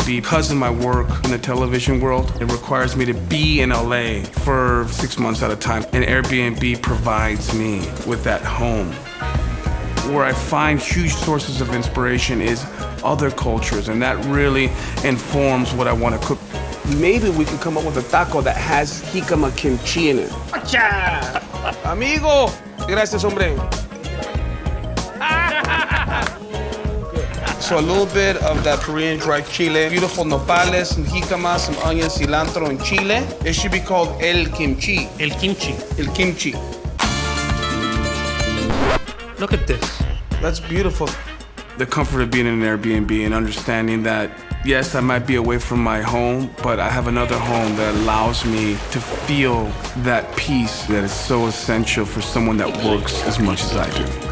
because of my work in the television world. It requires me to be in LA for 6 months at a time. And Airbnb provides me with that home. Where I find huge sources of inspiration is other cultures, and that really informs what I want to cook. Maybe we could come up with a taco that has jicama kimchi in it. Acha! Amigo! Gracias, hombre. So a little bit of that Korean dried chile, beautiful nopales, some jicama, some onions, cilantro, and chile. It should be called el kimchi. El kimchi. El kimchi. Look at this. That's beautiful. The comfort of being in an Airbnb and understanding that, yes, I might be away from my home, but I have another home that allows me to feel that peace that is so essential for someone that works as much as I do.